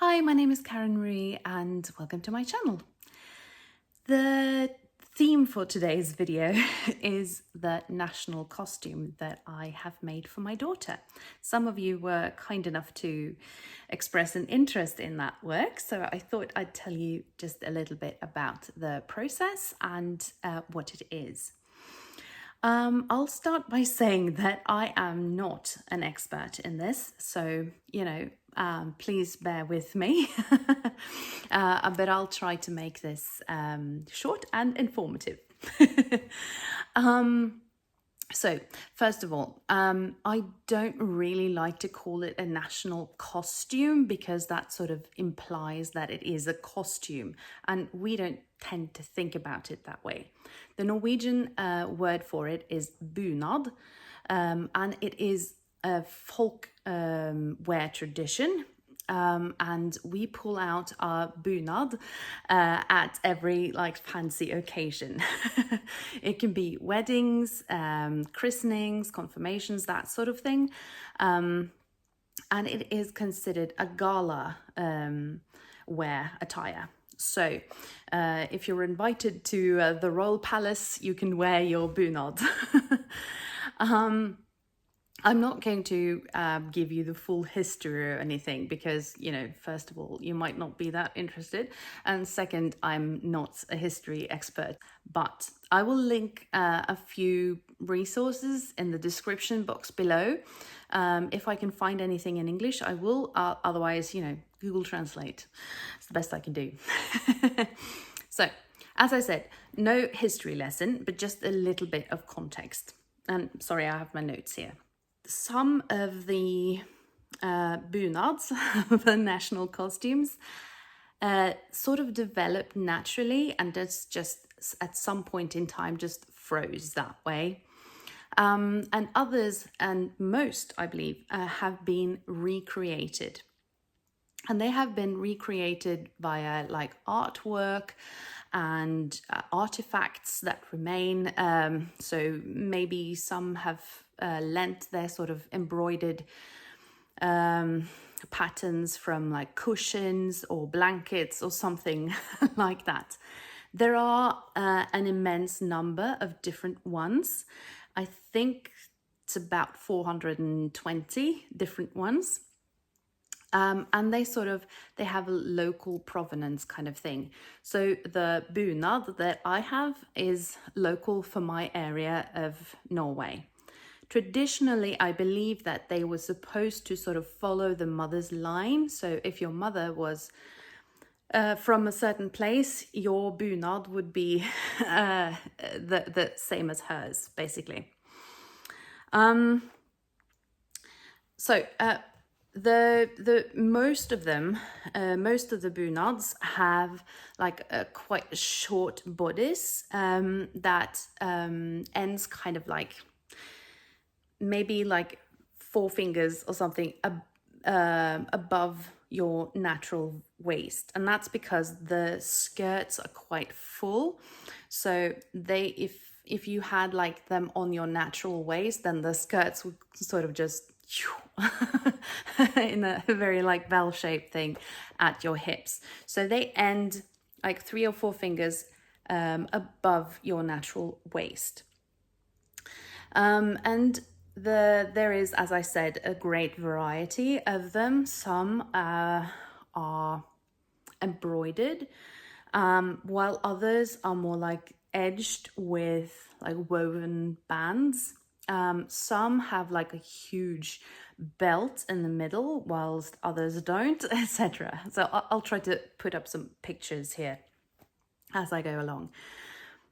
Hi, my name is Karen Marie and welcome to my channel. The theme for today's video is the national costume that I have made for my daughter. Some of you were kind enough to express an interest in that work, so I thought I'd tell you just a little bit about the process and what it is. I'll start by saying that I am not an expert in this, so, please bear with me. But I'll try to make this short and informative. So, first of all, I don't really like to call it a national costume because that sort of implies that it is a costume, and we don't tend to think about it that way. The Norwegian word for it is bunad, and it is a folk wear tradition. And we pull out our bunad at every fancy occasion. It can be weddings, christenings, confirmations, that sort of thing. And it is considered a gala wear attire. So if you're invited to the royal palace, you can wear your bunad. I'm not going to give you the full history or anything because, first of all, you might not be that interested. And second, I'm not a history expert. But I will link a few resources in the description box below. If I can find anything in English, I will. Otherwise, Google Translate. It's the best I can do. So, as I said, no history lesson, but just a little bit of context. And sorry, I have my notes here. Some of the bunads, the national costumes, sort of developed naturally and it's just at some point in time just froze that way. And others, and most, I believe, have been recreated. And they have been recreated via artwork and artifacts that remain. So maybe some have lent their sort of embroidered patterns from cushions or blankets or something like that. There are an immense number of different ones. I think it's about 420 different ones. And they have a local provenance kind of thing. So the bunad that I have is local for my area of Norway. Traditionally, I believe that they were supposed to sort of follow the mother's line. So if your mother was from a certain place, your bunad would be the same as hers, basically. The most of them, most of the bunads have a quite short bodice that ends kind of maybe 4 fingers or something above your natural waist, and that's because the skirts are quite full. So if you had them on your natural waist, then the skirts would sort of just in a very bell-shaped thing at your hips. So they end 3 or 4 fingers above your natural waist. And there is, as I said, a great variety of them. Some are embroidered, while others are more edged with woven bands. Some have a huge belt in the middle, whilst others don't, etc. So I'll try to put up some pictures here as I go along.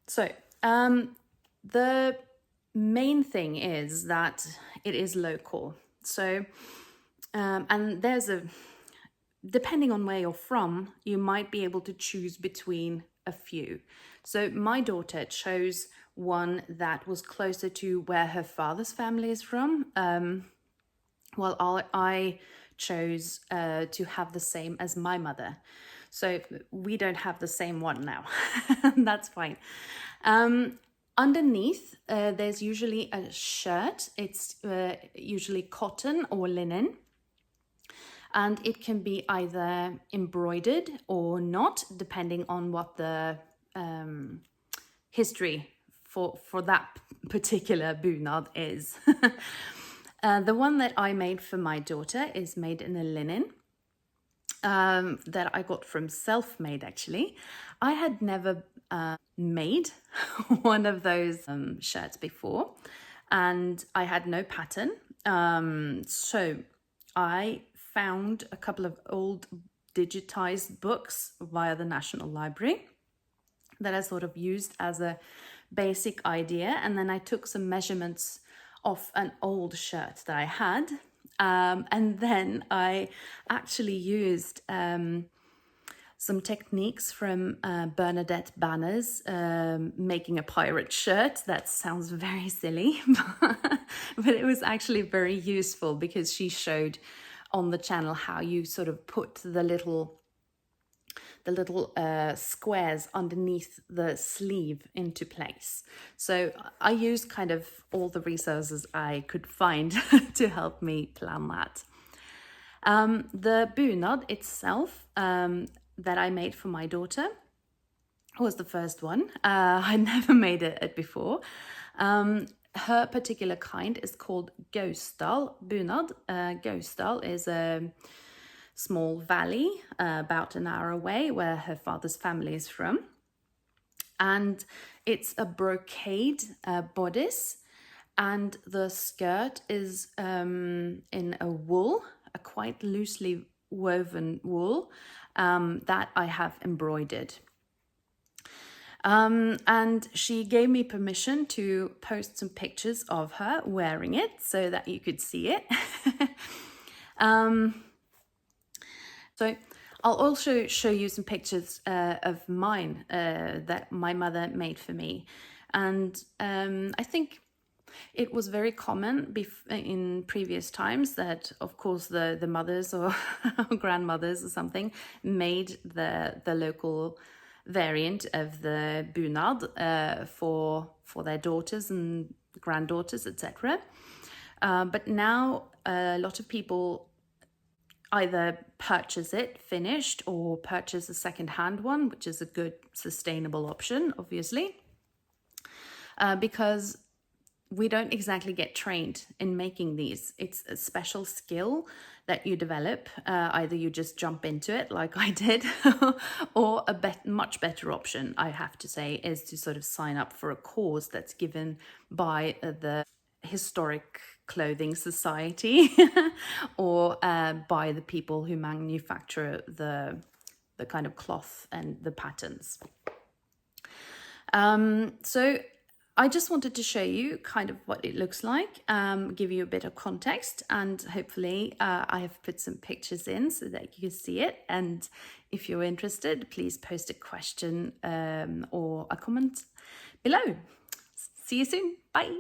So the main thing is that it is local. So and depending on where you're from, you might be able to choose between a few. So my daughter chose one that was closer to where her father's family is from, while I chose to have the same as my mother. So we don't have the same one now. That's fine. Underneath, there's usually a shirt. It's usually cotton or linen. and it can be either embroidered or not, depending on what the history for that particular bunad is. The one that I made for my daughter is made in a linen that I got from Self-Made, actually. I had never made one of those shirts before, and I had no pattern. So I found a couple of old digitized books via the National Library that I sort of used as a basic idea, and then I took some measurements of an old shirt that I had, and then I actually used some techniques from Bernadette Banner's making a pirate shirt. That sounds very silly, but it was actually very useful because she showed on the channel how you sort of put the little squares underneath the sleeve into place. So I used kind of all the resources I could find to help me plan that. The bunad itself that I made for my daughter was the first one. I'd never made it before. Her particular kind is called Gaustal bunad. Gaustal is a small valley about an hour away where her father's family is from. And it's a brocade bodice, and the skirt is in a wool, a quite loosely woven wool that I have embroidered. And she gave me permission to post some pictures of her wearing it so that you could see it. So I'll also show you some pictures of mine that my mother made for me. And I think it was very common in previous times that, of course, the mothers or grandmothers or something made the local variant of the bunad for their daughters and granddaughters, etc. But now a lot of people either purchase it finished or purchase a second-hand one, which is a good sustainable option, obviously, because we don't exactly get trained in making these. It's a special skill that you develop. Either you just jump into it like I did, or a much better option, I have to say, is to sort of sign up for a course that's given by the Historic Clothing Society or by the people who manufacture the kind of cloth and the patterns. So I just wanted to show you kind of what it looks like, give you a bit of context, and hopefully I have put some pictures in so that you can see it. And if you're interested, please post a question or a comment below. See you soon. Bye.